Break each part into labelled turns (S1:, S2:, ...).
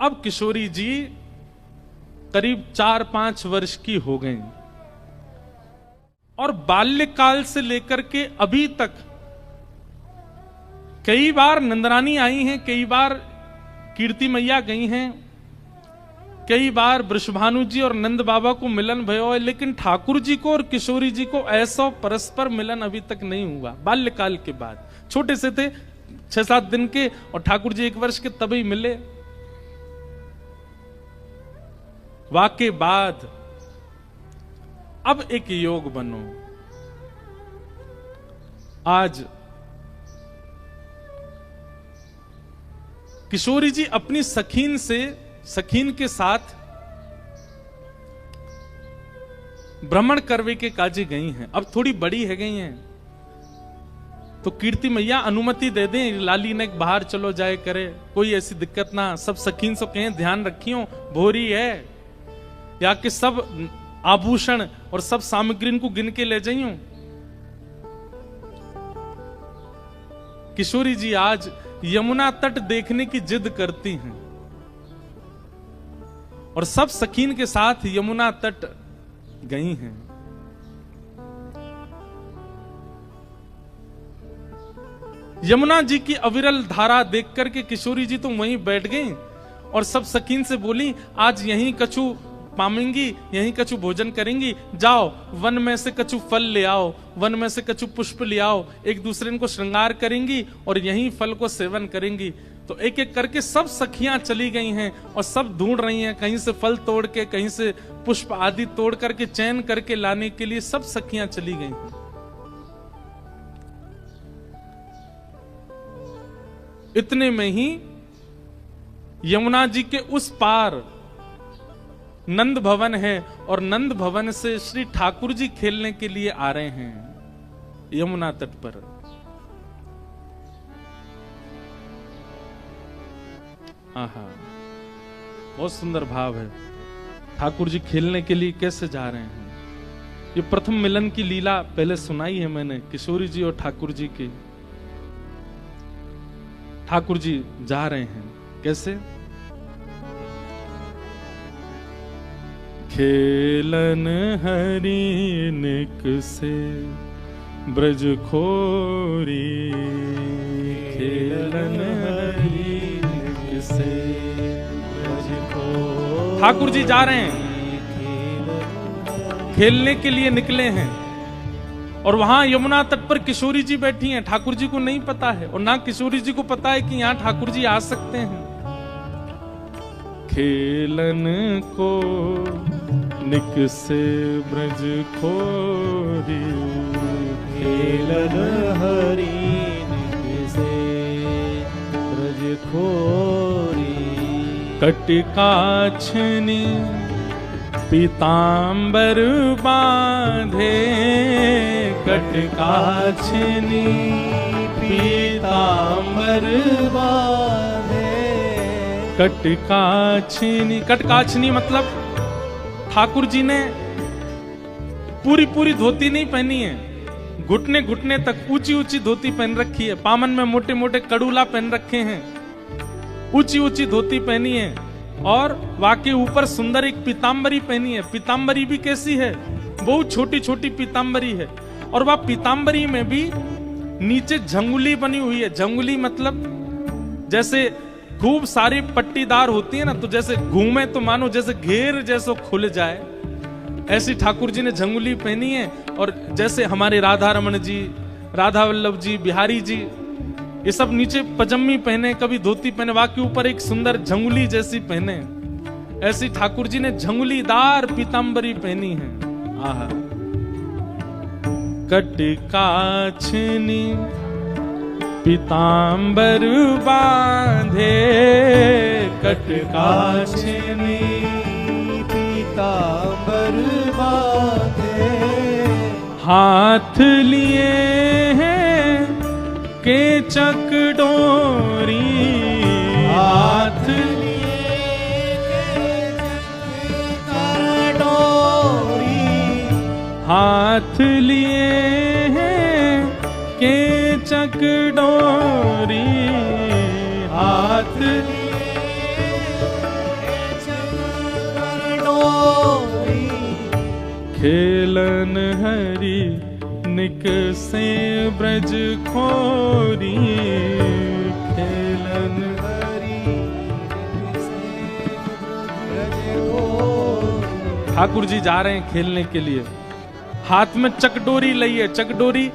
S1: अब किशोरी जी करीब 4-5 वर्ष की हो गई और बाल्यकाल से लेकर के अभी तक कई बार नंदरानी आई हैं, कई बार कीर्ति मैया गई हैं, कई बार वृषभानु जी और नंद बाबा को मिलन भयो है, लेकिन ठाकुर जी को और किशोरी जी को ऐसा परस्पर मिलन अभी तक नहीं हुआ। बाल्यकाल के बाद छोटे से थे 6-7 दिन के और ठाकुर जी 1 वर्ष के तभी मिले। वाके बाद अब एक योग बनो। आज किशोरी जी अपनी सखीन के साथ भ्रमण करवे के काजे गई हैं। अब थोड़ी बड़ी है गई हैं तो कीर्ति मैया अनुमति दे दें, लाली ने बाहर चलो जाए करे, कोई ऐसी दिक्कत ना। सब सखीन से कहें ध्यान रखियो, भोरी है, या कि सब आभूषण और सब सामग्री को गिन के ले जाइयो। किशोरी जी आज यमुना तट देखने की जिद करती हैं और सब सखीन के साथ यमुना तट गई हैं। यमुना जी की अविरल धारा देख करके किशोरी जी तो वहीं बैठ गई और सब सखीन से बोली, आज यहीं कछु पामेंगी, यहीं कछु भोजन करेंगी, जाओ वन में से कछु फल ले आओ, वन में से कछु पुष्प ले आओ, एक दूसरे को श्रृंगार करेंगी और यहीं फल को सेवन करेंगी। तो एक एक करके सब सखियां चली गई हैं और सब ढूंढ रही हैं, कहीं से फल तोड़ के, कहीं से पुष्प आदि तोड़ करके चयन करके लाने के लिए सब सखियां चली गई हैं। इतने में ही यमुना जी के उस पार नंद भवन है और नंद भवन से श्री ठाकुर जी खेलने के लिए आ रहे हैं यमुना तट पर। आहा, बहुत सुंदर भाव है। ठाकुर जी खेलने के लिए कैसे जा रहे हैं। ये प्रथम मिलन की लीला पहले सुनाई है मैंने, किशोरी जी और ठाकुर जी की। ठाकुर जी जा रहे हैं कैसे। खेलन हरि निक से ब्रज खोरी, खेलन हरि निक से ब्रज खोरी। ठाकुर जी जा रहे हैं, खेलने के लिए निकले हैं और वहां यमुना तट पर किशोरी जी बैठी हैं। ठाकुर जी को नहीं पता है और ना किशोरी जी को पता है कि यहां ठाकुर जी आ सकते हैं। खेलन को निक से ब्रज खोरी,
S2: खेलन हरि निक से ब्रज खोरी।
S1: कटकाछनी पीतांबर बांधे,
S2: कटकाछनी पीतांबर बांधे।
S1: कटकाछनी, कटकाछनी मतलब ठाकुर जी ने पूरी धोती नहीं पहनी है, घुटने घुटने तक ऊंची धोती पहन रखी है। पामन में मोटे मोटे कड़ूला पहन रखे हैं, ऊंची धोती पहनी है और वाके ऊपर सुंदर एक पीतांबरी पहनी है। पीतांबरी भी कैसी है, बहुत छोटी पीतांबरी है और वह पीतांबरी में भी नीचे झंगुली बनी हुई है। झंगुली मतलब जैसे खूब सारी पट्टीदार होती है ना, तो जैसे घूमे तो मानो जैसे घेर जैसो खुल जाए, ऐसी ठाकुर जी ने झंगुली पहनी है। और जैसे हमारे राधा रमन जी, राधा वल्लभ जी, बिहारी जी, ये सब नीचे पजम्मी पहने, कभी धोती पहने, वाके ऊपर एक सुंदर झंगुली जैसी पहने, ऐसी ठाकुर जी ने झंगुलीदार पीतांबरी पहनी है। आहा, कटकाछनी पीतांबर बांधे,
S2: कटकाछनी पीतांबर बांधे।
S1: हाथ लिए हैं केचक डोरी,
S2: हाथ लिए केचक डोरी।
S1: हाथ लिए हैं केचक डोरी।
S2: हाथ
S1: खेलन हरि निक से ब्रज खोरी, खेलन
S2: हरि निक से ब्रज खोरी।
S1: ठाकुर जी जा रहे हैं खेलने के लिए, हाथ में चकडोरी लई है। चकडोरी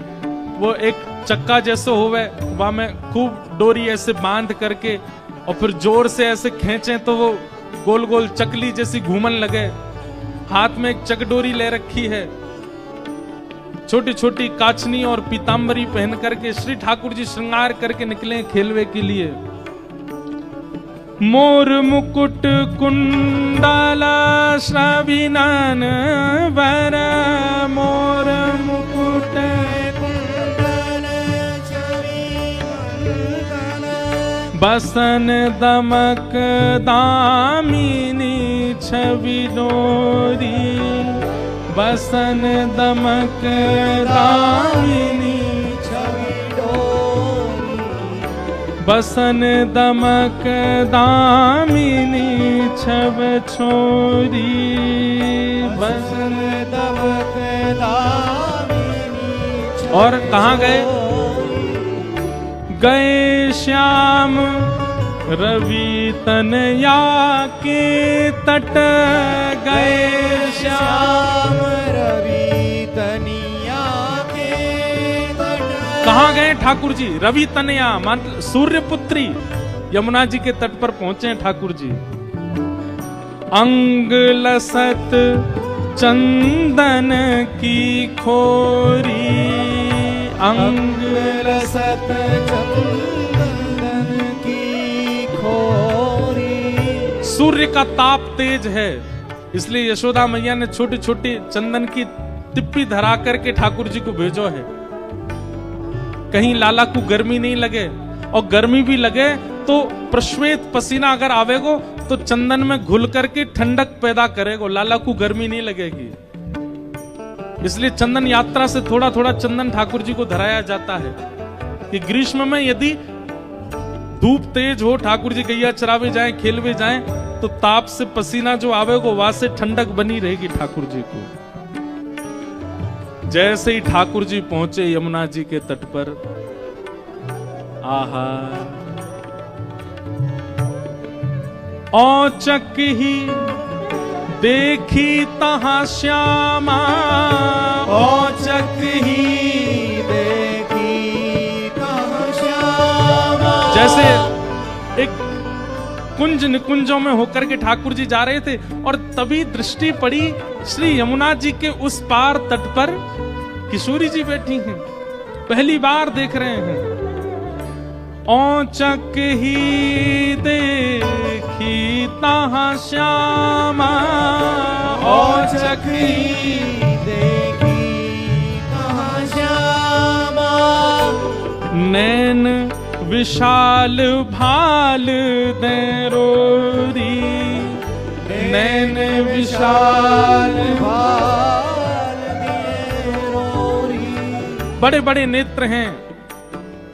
S1: वो एक चक्का जैसे होवे, वहां में खूब डोरी ऐसे बांध करके और फिर जोर से ऐसे खींचे तो वो गोल गोल चकली जैसी घूमन लगे। हाथ में एक चकडोरी ले रखी है, छोटी छोटी काचनी और पीतांबरी पहन करके श्री ठाकुर जी श्रृंगार करके निकले खेलवे के लिए। मोर मुकुट कुंडल श्रविनन वर, मोर मुकुट
S2: कुंडल छविमंगल,
S1: बसन दमक दामिनी छवि डोरी, बसन दमक दामिनी
S2: छवि डोरी।
S1: बसन दमक दामिनी छव छोरी, बसन
S2: दमक दामिनी छवि
S1: और कहाँ गए? गए श्याम रवि तनया के तट, गए
S2: श्याम रवि तनिया के तट।
S1: कहाँ गए ठाकुर जी? रवि तनया मतलब सूर्य पुत्री यमुना जी के तट पर पहुंचे हैं ठाकुर जी। अंग लसत चंदन की खोरी, अंग
S2: लसत चंदन की खोरी।
S1: सूर्य का ताप तेज है, इसलिए यशोदा मैया ने छोटी छोटी चंदन की टिप्पी धरा करके ठाकुर जी को भेजो है, कहीं लाला को गर्मी नहीं लगे। और गर्मी भी लगे तो प्रश्वेत पसीना अगर आवेगो तो चंदन में घुल करके ठंडक पैदा करेगो, लाला को गर्मी नहीं लगेगी। इसलिए चंदन यात्रा से थोड़ा थोड़ा चंदन ठाकुर जी को धराया जाता है कि ग्रीष्म में यदि धूप तेज हो, ठाकुर जी गैया चरावे जाएं, खेलवे जाएं, तो ताप से पसीना जो आवेगो वहां से ठंडक बनी रहेगी ठाकुर जी को। जैसे ही ठाकुर जी पहुंचे यमुना जी के तट पर, आहा औचक ही देखी तहां श्यामा,
S2: औचक ही देखी तहां श्यामा।
S1: जैसे एक कुंज निकुंजों में होकर के ठाकुर जी जा रहे थे और तभी दृष्टि पड़ी श्री यमुना जी के उस पार तट पर किशोरी जी बैठी हैं, पहली बार देख रहे हैं। औचक ही देखी तहां श्यामा,
S2: औचक ही देखी तहां श्यामा।
S1: नैन विशाल भाल देरोरी, नैन विशाल
S2: भाल देरोरी।
S1: बड़े बड़े नेत्र हैं,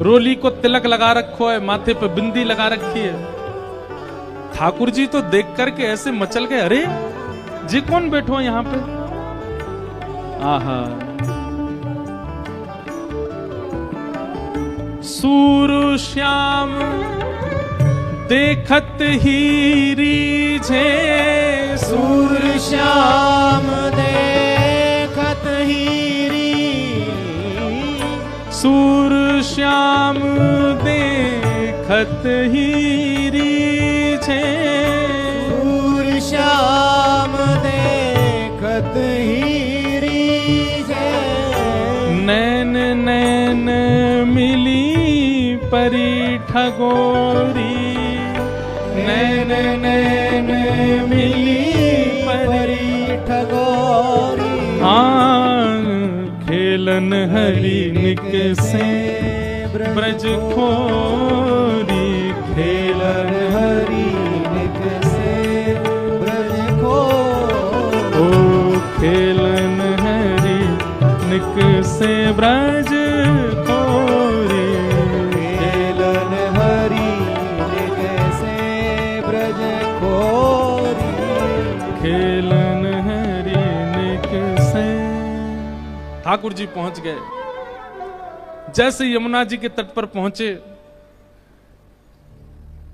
S1: रोली को तिलक लगा रखो है, माथे पे बिंदी लगा रखी है। ठाकुर जी तो देख करके ऐसे मचल गए, अरे जी कौन बैठो यहां पे? आहा सूर श्याम देखत ही रीझे,
S2: सूर श्याम देखत ही रीझे।
S1: सूर श्याम देखत ही रीझे,
S2: सूर श्याम देखत ही रीझे।
S1: नैन नैन मिली परी ठगोरी, नैन नैन मिली परी
S2: ठगोरी।
S1: खेलन हरि निक से ब्रज खोरी, खेलन
S2: हरि निक से ब्रज खोरी।
S1: ओ खेलन हरि निक से ब्रज खोरी,
S2: खेलन हरि निक से ब्रज खोरी।
S1: खेलन हरि निक से ठाकुर जी पहुंच गए। जैसे यमुना जी के तट पर पहुंचे,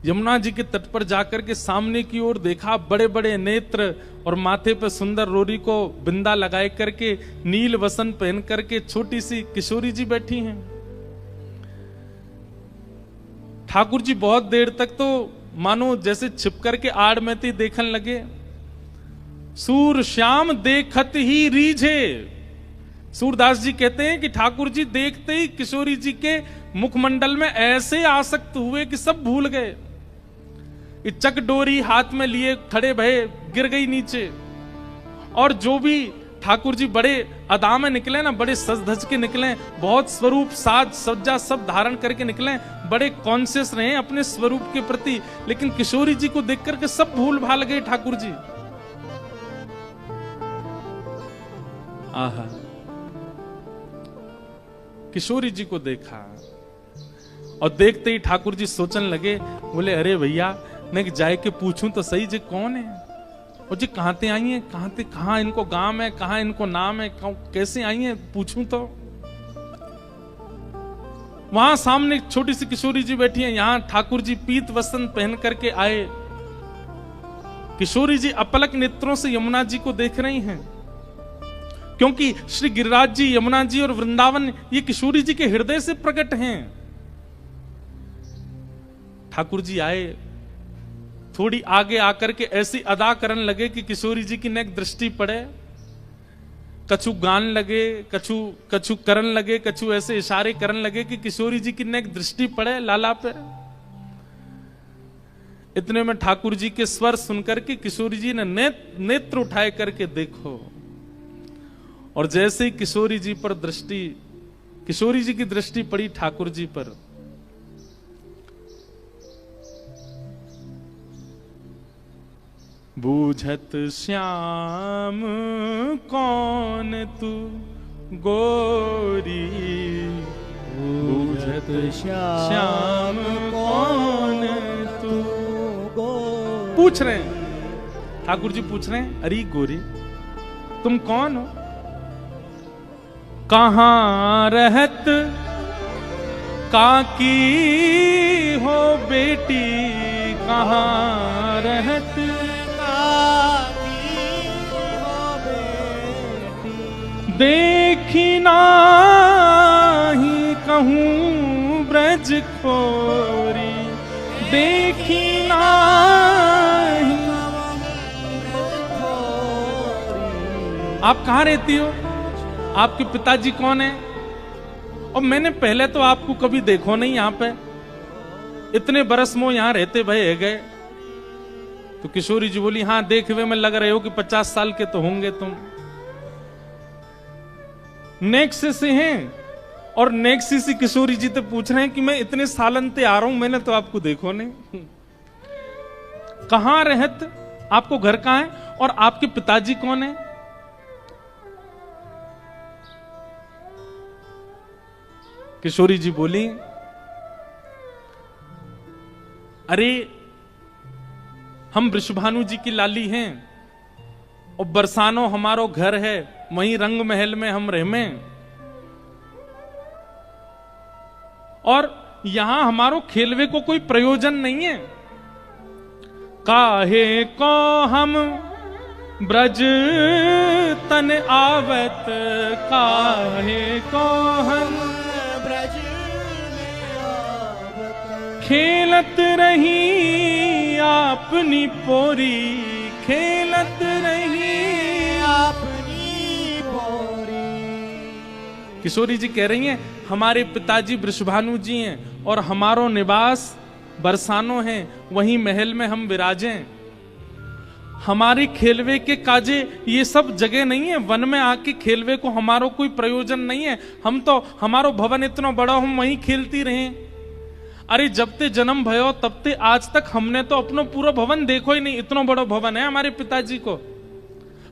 S1: यमुना जी के तट पर जाकर के सामने की ओर देखा, बड़े बड़े नेत्र और माथे पर सुंदर रोरी को बिंदा लगाए करके, नील वसन पहन करके छोटी सी किशोरी जी बैठी हैं। ठाकुर जी बहुत देर तक तो मानो जैसे छिप करके आड़ में थी देखने लगे। सूर श्याम देखत ही रीझे। सूरदास जी कहते हैं कि ठाकुर जी देखते ही किशोरी जी के मुखमंडल में ऐसे आसक्त हुए कि सब भूल गए। चक डोरी हाथ में लिए खड़े भये, गिर गई नीचे। और जो भी ठाकुर जी बड़े अदा में निकले ना, बड़े सज धज के निकले, बहुत स्वरूप साज सज्जा सब धारण करके निकले, बड़े कॉन्शियस रहे अपने स्वरूप के प्रति। लेकिन किशोरी जी को देख करके सब भूल भाल गए ठाकुर जी। आहा, किशोरी जी को देखा और देखते ही ठाकुर जी सोचने लगे, बोले अरे भैया मैं जाए के पूछूं तो सही जी कौन है, और जी कहां ते आई हैं, कहां इनको गांव है, कहां इनको नाम है, कैसे आई हैं, पूछूं तो। वहां सामने एक छोटी सी किशोरी जी बैठी हैं, यहां ठाकुर जी पीत वस्त्र पहन करके आए। किशोरी जी अपलक नेत्रों से यमुना जी को देख रही हैं, क्योंकि श्री गिरिराज जी, यमुना जी और वृंदावन ये किशोरी जी के हृदय से प्रकट हैं। ठाकुर जी आए, थोड़ी आगे आकर के ऐसी अदा करने लगे कि किशोरी जी की नेक दृष्टि पड़े। कछु गान लगे, कछु करन लगे, कछु ऐसे इशारे करने लगे कि किशोरी जी की नेक दृष्टि पड़े लाला पे। इतने में ठाकुर जी के स्वर सुनकर के किशोरी जी ने नेत्र उठाए करके देखो, और जैसे ही किशोरी जी की दृष्टि पड़ी ठाकुर जी पर, बूझत श्याम कौन तू गोरी,
S2: बूझत श्याम कौन तू गोरी।
S1: पूछ रहे हैं ठाकुर जी, पूछ रहे हैं अरे गोरी तुम कौन हो, कहां रहत काकी हो बेटी, कहां रहत देखी नाही कहूं ब्रज खोरी, देखी नाही। आप कहां रहती हो, आपके पिताजी कौन है, और मैंने पहले तो आपको कभी देखो नहीं यहां पे, इतने बरस मोह यहां रहते भय गए। तो किशोरी जी बोली हाँ देखवे में लग रहे हो कि 50 साल के तो होंगे तुम। नेक्सी से हैं, और नेक्सी सी किशोरी जी तो पूछ रहे हैं कि मैं इतने सालन ते आ रहा हूं, मैंने तो आपको देखो नहीं। कहां रहत, आपको घर कहां है, और आपके पिताजी कौन है। किशोरी जी बोली अरे हम वृषभानु जी की लाली हैं, और बरसानो हमारो घर है, वहीं रंग महल में हम रहमे, और यहां हमारो खेलवे को कोई प्रयोजन नहीं है। काहे को हम ब्रज तन आवत, काहे को हम
S2: ब्रज आवत,
S1: खेलत रही अपनी पोरी, खेलत रही
S2: अपनी पोरी।
S1: किशोरी जी कह रही हैं हमारे पिताजी वृषभानु जी हैं और हमारो निवास बरसानो है, वहीं महल में हम विराजें। हमारे खेलवे के काजे ये सब जगह नहीं है, वन में आके खेलवे को हमारो कोई प्रयोजन नहीं है। हम तो हमारो भवन इतना बड़ा, हम वहीं खेलती रहे। अरे जब ते जन्म भयो तब ते आज तक हमने तो अपना पूरा भवन देखो ही नहीं, इतना बड़ा भवन है हमारे पिताजी को।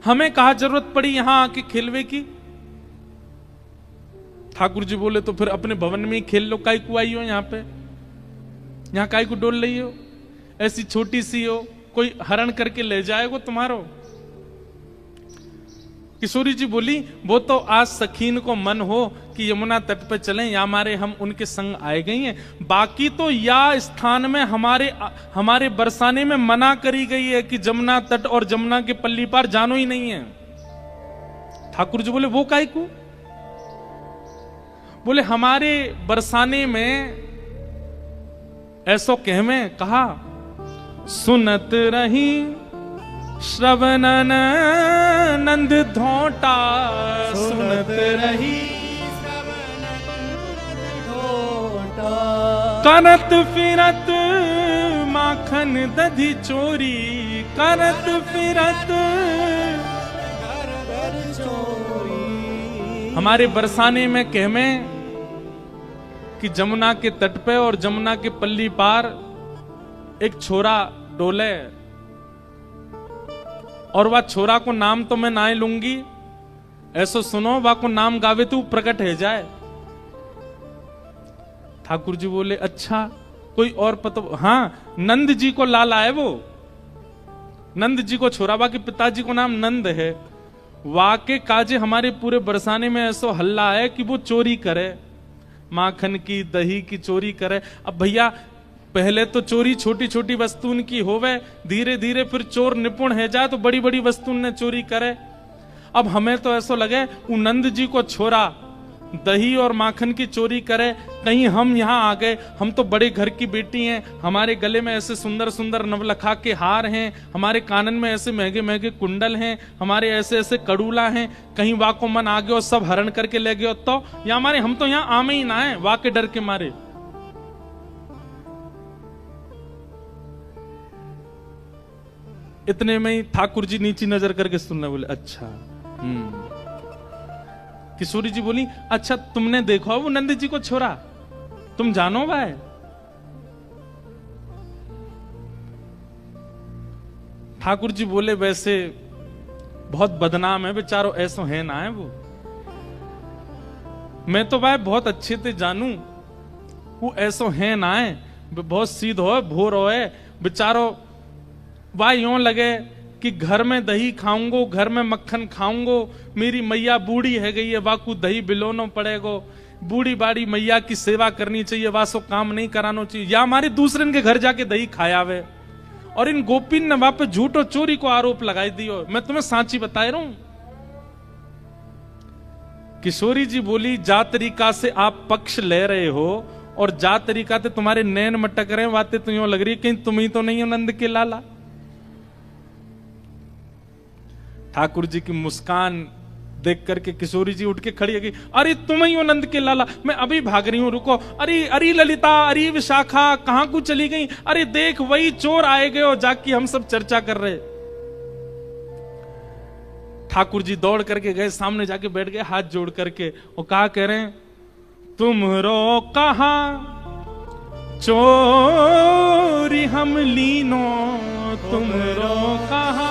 S1: हमें कहा जरूरत पड़ी यहां आके खेलवे की। ठाकुर जी बोले तो फिर अपने भवन में ही खेल लो, काई को आई हो यहाँ पे, यहाँ काई को डोल रही हो, ऐसी छोटी सी हो, कोई हरण करके ले जाएगा तुम्हारो। किशोरी जी बोली वो तो आज सखीन को मन हो कि यमुना तट पे चलें या हमारे हम उनके संग आए गई हैं, बाकी तो या स्थान में हमारे बरसाने में मना करी गई है कि जमुना तट और जमुना के पल्ली पार जानो ही नहीं है। ठाकुर जी बोले वो काहे को? बोले हमारे बरसाने में ऐसो कह में कहा, सुनत रही श्रवणन नंद धोटा, सुनत रही
S2: ढोटा,
S1: करत फिरत माखन दधी चोरी, करत फिरत
S2: घर घर चोरी।
S1: हमारे बरसाने में कहमे कि जमुना के तट पे और जमुना के पल्ली पार एक छोरा डोले, और वह छोरा को नाम तो मैं ना लूंगी, ऐसो सुनो वा को नाम गावे तो प्रकट है जाए। ठाकुर जी बोले अच्छा कोई और पता? हाँ, नंद जी को लाला है वो, नंद जी को छोरा, बाकी पिताजी को नाम नंद है। वाके काजे हमारे पूरे बरसाने में ऐसो हल्ला है कि वो चोरी करे, माखन की दही की चोरी करे। अब भैया पहले तो चोरी छोटी छोटी वस्तुन की होवे, धीरे धीरे फिर चोर निपुण है जाए तो बड़ी बड़ी वस्तुन ने चोरी करे। अब हमें तो ऐसा लगे वो नंद जी को छोरा दही और माखन की चोरी करे, कहीं हम यहाँ आ गए, हम तो बड़े घर की बेटी हैं, हमारे गले में ऐसे सुंदर सुंदर नवलखा के हार हैं, हमारे कानन में ऐसे महंगे महंगे कुंडल हैं, हमारे ऐसे ऐसे कड़ूला हैं, कहीं वा को मन आ गया और सब हरण करके ले गए तो या हमारे हम तो यहाँ आमे ही ना है वा के डर के मारे। इतने में ही ठाकुर जी नीची नजर करके सुनने बोले अच्छा। किशोरी जी बोली अच्छा तुमने देखो वो नंद जी को छोरा, तुम जानो भाई? ठाकुर जी बोले वैसे बहुत बदनाम है बेचारो, ऐसो है ना है वो, मैं तो भाई बहुत अच्छे से जानू वो ऐसो है ना है, बहुत सीधो है भोर हो है बेचारो। वाह यूं लगे कि घर में दही खाऊंगो, घर में मक्खन खाऊंगो, मेरी मैया बूढ़ी है गई है, वाकू दही बिलोनो पड़ेगो, बूढ़ी बाड़ी मैया की सेवा करनी चाहिए, वासो काम नहीं करानो चाहिए, या हमारे दूसरे के घर जाके दही खाया वे। और इन गोपीन ने वहां पे झूठ और चोरी को आरोप लगाई दियो, मैं तुम्हें सांची बता रहा हूं। किशोरी जी बोली जा तरीका से आप पक्ष ले रहे हो और जा तरीका से तुम्हारे नैन मटक रहे, बातें तो यूं लग रही कहीं तुम ही तो नहीं हो नंद के लाला। ठाकुर जी की मुस्कान देख करके किशोरी जी उठ के खड़ी है कि अरे तुम ही हो नंद के लाला, मैं अभी भाग रही हूं, रुको। अरे अरे ललिता, अरे विशाखा कहां को चली गई? अरे देख वही चोर आए गए हो, जाके हम सब चर्चा कर रहे। ठाकुर जी दौड़ करके गए, सामने जाके बैठ गए हाथ जोड़ करके, और कहा कह रहे हैं तुमरो कहा चोरी हम लीनो, तुमरो कहा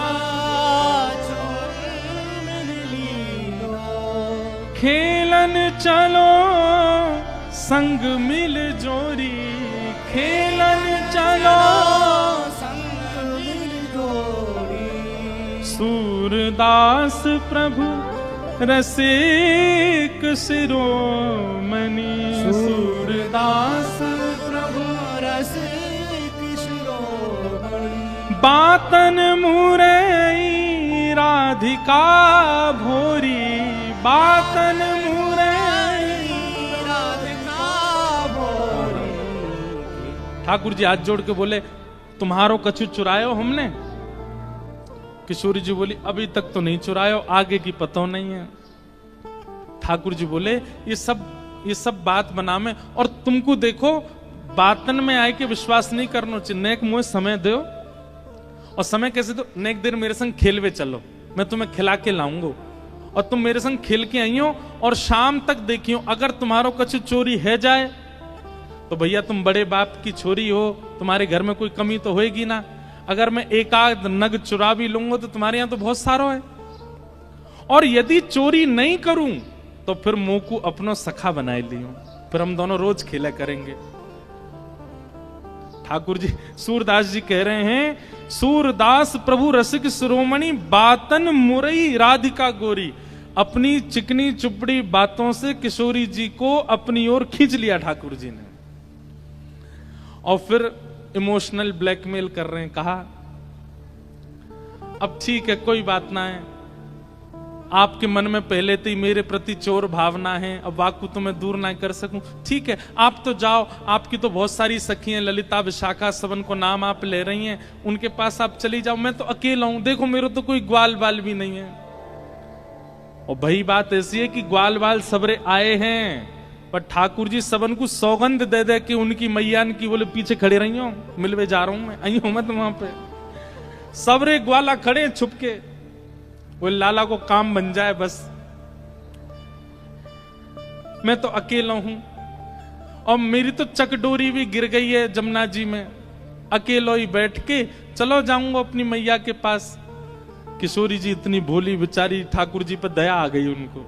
S1: खेलन चलो संग मिल जोरी, खेलन चलो
S2: संग मिल जोड़ी।
S1: सूरदास प्रभु रसिक शिरोमणि, सूरदास
S2: प्रभु रसिक शिरोमणि।
S1: बातन मुरई राधिका भोरी, बातन मुरई
S2: राधिका भोरी।
S1: ठाकुर जी हाथ जोड़ के बोले तुम्हारो कछु चुरायो हमने? किशोरी जी बोली अभी तक तो नहीं चुरायो, आगे की पता नहीं है। ठाकुर जी बोले ये सब बात बना में, और तुमको देखो बातन में आए के विश्वास नहीं करना चाहिए, नेक मुझे समय दो। और समय कैसे दो? नेक देर मेरे संग खेलवे चलो, मैं तुम्हें खिला के लाऊंगा, और तुम मेरे संग खेल के आई हो, और शाम तक देखियो अगर तुम्हारो कुछ चोरी है जाए तो भैया तुम बड़े बाप की छोरी हो, तुम्हारे घर में कोई कमी तो होएगी ना। अगर मैं एक आध नग चुरा भी लूंगा तो तुम्हारे यहां तो बहुत सारो है, और यदि चोरी नहीं करूं तो फिर मुंह को अपनो सखा बनाए लियो, फिर हम दोनों रोज खेला करेंगे। ठाकुर जी, सूरदास जी कह रहे हैं, सूरदास प्रभु रसिक शिरोमणि बातन मुरई राधिका गोरी। अपनी चिकनी चुपड़ी बातों से किशोरी जी को अपनी ओर खींच लिया ठाकुर जी ने, और फिर इमोशनल ब्लैकमेल कर रहे हैं। कहा अब ठीक है, कोई बात ना है, आपके मन में पहले से ही मेरे प्रति चोर भावना है, अब वाकु तो मैं दूर ना कर सकूं। ठीक है, आप तो जाओ, आपकी तो बहुत सारी सखियां, ललिता विशाखा सबन को नाम आप ले रही हैं, उनके पास आप चली जाओ, मैं तो अकेला हूं, देखो मेरे तो कोई ग्वाल बाल भी नहीं है। और भाई बात ऐसी है कि ग्वाल बाल सबरे आए हैं, पर ठाकुर जी सबन को सौगंध दे दे कि उनकी मैयान की बोले पीछे खड़े रही हो, मिलवे जा रहा हूं मैं, आई हूं मत वहां पे। सबरे ग्वाला खड़े छुपके, वो लाला को काम बन जाए बस, मैं तो अकेला हूं, और मेरी तो चकडोरी भी गिर गई है जमुना जी में, अकेलो ही बैठ के चलो जाऊंगा अपनी मैया के पास। किशोरी जी इतनी भोली बेचारी, ठाकुर जी पर दया आ गई उनको।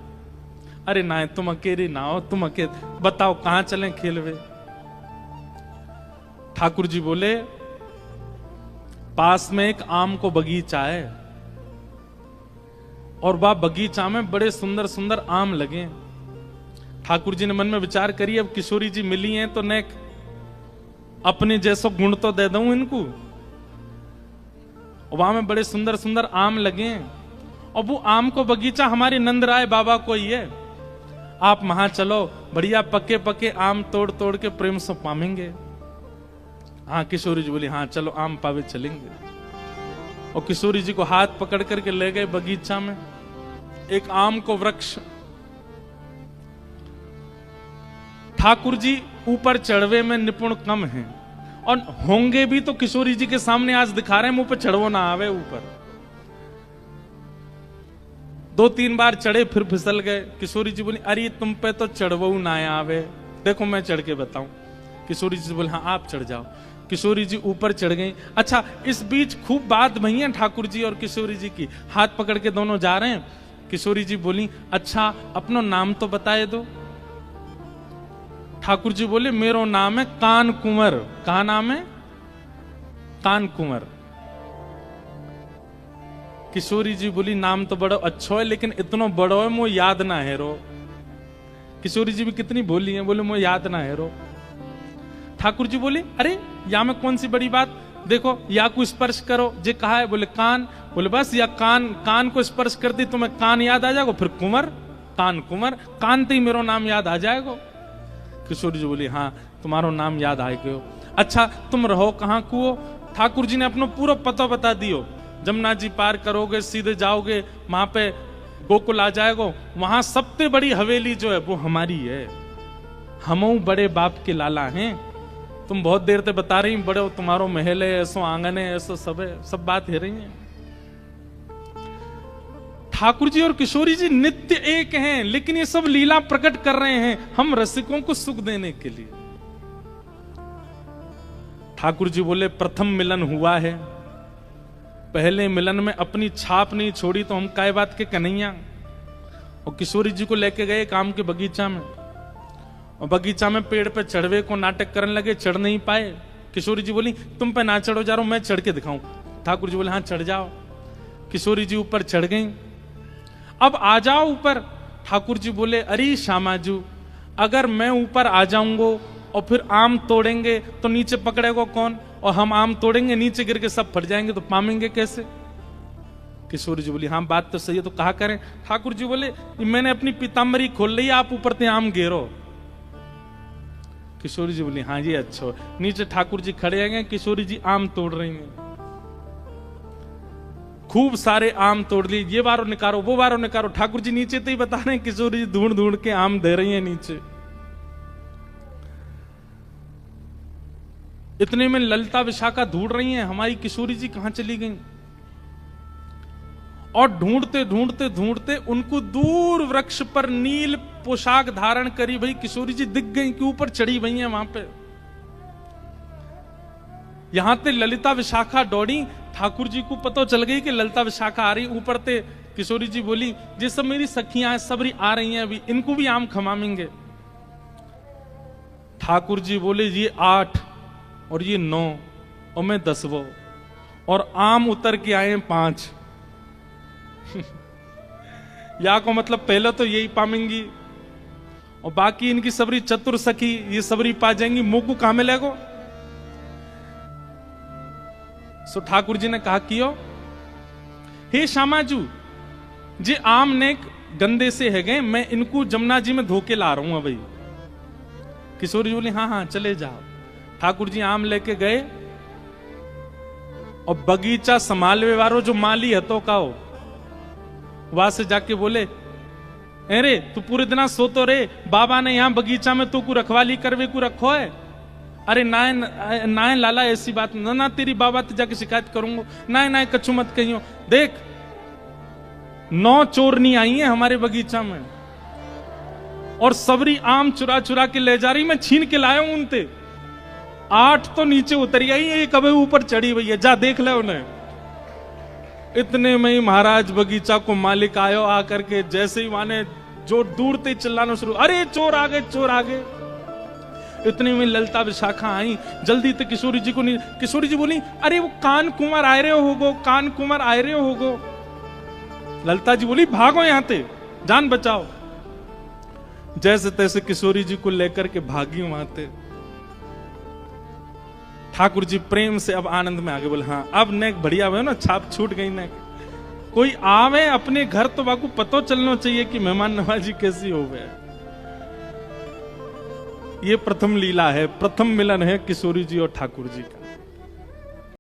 S1: अरे ना, तुम अकेले ना हो, तुम अकेले बताओ कहां चलें खेलवे। ठाकुर जी बोले, पास में एक आम को बगीचा है, और वह बगीचा में बड़े सुंदर सुंदर आम लगे। ठाकुर जी ने मन में विचार करी, अब किशोरी जी मिली हैं तो नेक अपने जैसो गुण तो दे दूं इनको। वहां में बड़े सुंदर सुंदर आम लगे, और वो आम को बगीचा हमारे नंदराय बाबा को ही है, आप वहां चलो, बढ़िया पके पके आम तोड़ तोड़ के प्रेम से पामेंगे। हाँ, किशोरी जी बोली, हाँ चलो आम पावे चलेंगे। और किशोरी जी को हाथ पकड़ करके ले गए बगीचा में, एक आम को वृक्ष। ठाकुर जी ऊपर चढ़वे में निपुण कम हैं, और होंगे भी तो किशोरी जी के सामने आज दिखा रहे हैं, मुंह पे चढ़वो ना आवे ऊपर। 2-3 बार चढ़े, फिर फिसल गए। किशोरी जी बोली, अरे तुम पे तो चढ़वो ना आवे, देखो मैं चढ़ के बताऊं। किशोरी जी बोले, हाँ आप चढ़ जाओ। किशोरी जी ऊपर चढ़ गई। अच्छा, इस बीच खूब बात भई है ठाकुर जी और किशोरी जी की, हाथ पकड़ के दोनों जा रहे हैं। किशोरी जी बोली, अच्छा अपनो नाम तो बताए दो। ठाकुर जी बोले, मेरो नाम है कान कुंवर। कहा नाम है? कान कुंवर। किशोरी जी बोली, नाम तो बड़ा अच्छा है, लेकिन इतना बड़ो है मुझे याद ना है रो। किशोरी जी भी कितनी भोली है, बोले मुझे याद ना है रो। ठाकुर जी बोले, अरे या में कौन सी बड़ी बात, देखो या को स्पर्श करो, जे कहा है, बोले कान, बोले बस या कान को स्पर्श कर दी तुम्हें कान याद आ जाएगा, फिर कुंवर, कान कुंवर, कान ते ही मेरो नाम याद आ जाएगा। किशोरी जी बोली, हाँ तुम्हारो नाम याद आ गयो। अच्छा तुम रहो कहाँ को? ठाकुर जी ने अपना पूरा पता बता दियो, जमुना जी पार करोगे सीधे जाओगे, वहां पे गोकुल आ जाएगा, वहां सबसे बड़ी हवेली जो है वो हमारी है, हम बड़े बाप के लाला हैं। तुम बहुत देर से बता रही बड़े तुम्हारो महल है, ऐसो आंगन है, ऐसो सब है, सब बात है रही है। ठाकुर जी और किशोरी जी नित्य एक हैं, लेकिन ये सब लीला प्रकट कर रहे हैं हम रसिकों को सुख देने के लिए। ठाकुर जी बोले, प्रथम मिलन हुआ है, पहले मिलन में अपनी छाप नहीं छोड़ी तो हम काय बात के कन्हैया। और किशोरी जी को लेके गए काम के बगीचा में, और बगीचा में पेड़ पे चढ़वे को नाटक करने लगे, चढ़ नहीं पाए। किशोरी जी बोली, तुम पे ना चढ़ो, जा रहा हूं मैं चढ़ के दिखाऊं। ठाकुर जी बोले, हाँ चढ़ जाओ। किशोरी जी ऊपर चढ़ गई, अब आ जाओ ऊपर। ठाकुर जी बोले, अरे श्यामाजू, अगर मैं ऊपर आ जाऊंगा और फिर आम तोड़ेंगे तो नीचे पकड़ेगा कौन, और हम आम तोड़ेंगे नीचे गिर के सब फट जाएंगे तो पामेंगे कैसे? किशोरी जी बोली, हाँ बात तो सही है, तो कहा करें? ठाकुर जी बोले, मैंने अपनी पीताम्बरी खोल ली, आप ऊपर से आम घेरो। किशोरी जी बोली, हाँ ये अच्छा। नीचे ठाकुर जी खड़े हैं, किशोरी जी आम तोड़ रही हैं, खूब सारे आम तोड़ लिए, ये बारो निकारो वो बारो निकारो। ठाकुर जी नीचे तो ही बता रहे हैं, किशोरी जी ढूंढ ढूंढ के आम दे रही हैं नीचे। इतने में ललिता विशाखा ढूंढ रही हैं, हमारी किशोरी जी कहां चली गई। और ढूंढते ढूंढते ढूंढते उनको दूर वृक्ष पर नील पोशाक धारण करी भाई किशोरी जी दिख गई कि ऊपर चढ़ी हुई हैं वहां पे। यहां ते ललिता विशाखा दौड़ी, ठाकुर जी को पता चल गई कि ललिता विशाखा आ रही ऊपर ते। किशोरी जी बोली, ये सब मेरी सखियां हैं, सबरी आ रही हैं अभी, इनको भी आम खमामेंगे। ठाकुर जी बोले, ये 8 और ये 9 और मैं 10वां, और आम उतर के आए 5। या को मतलब पहले तो यही पामेंगी और बाकी इनकी सबरी चतुर सखी ये सबरी पा जाएंगी, मोकू कहां मिलेगो। सो ठाकुर जी ने कहा कियो, हे श्यामाजू जे आम ने गंदे से है गए, मैं इनको जमुना जी में धोके ला रहा हूं भाई। किशोर जी बोले हाँ हाँ चले जाओ। ठाकुर जी आम लेके गए और बगीचा संभालवे वालो जो माली है तो कहो, वहां से जाके बोले अरे तू पूरे दिन सोतो रे, बाबा ने यहां बगीचा में तू को रखवाली करवे को रखो है। अरे नाय लाला ऐसी बात ना, ना तेरी बाबा तो जाके शिकायत करूंगा, ना कछु मत कहियो। देख 9 चोरनी आई है हमारे बगीचा में और सबरी आम चुरा चुरा के ले जा रही, मैं छीन के लाया हूं उनते। 8 तो नीचे उतरी आई, एक अबे ऊपर चढ़ी हुई है, जा देख ले उन्हें। इतने में ही महाराज बगीचा को मालिक आयो, आकर के जैसे ही माने जो दूर ते चिल्लाना शुरू, अरे चोर आ गए चोर आ गए। इतने में ललिता विशाखा आई, जल्दी तो किशोरी जी को नहीं। किशोरी जी बोली अरे वो कान कुंवर आए रहे होगो, कान कुंवर आए रहे होगो। ललिता जी बोली भागो यहां ते, जान बचाओ। जैसे तैसे किशोरी जी को लेकर के भागी वहां ते। ठाकुर जी प्रेम से अब आनंद में आगे बोले हाँ अब ने बढ़िया हुआ ना, छाप छूट गई ना। कोई आवे अपने घर तो बाकू पतो चलना चाहिए कि मेहमान नवाजी कैसी हो गए। ये प्रथम लीला है, प्रथम मिलन है किशोरी जी और ठाकुर जी का।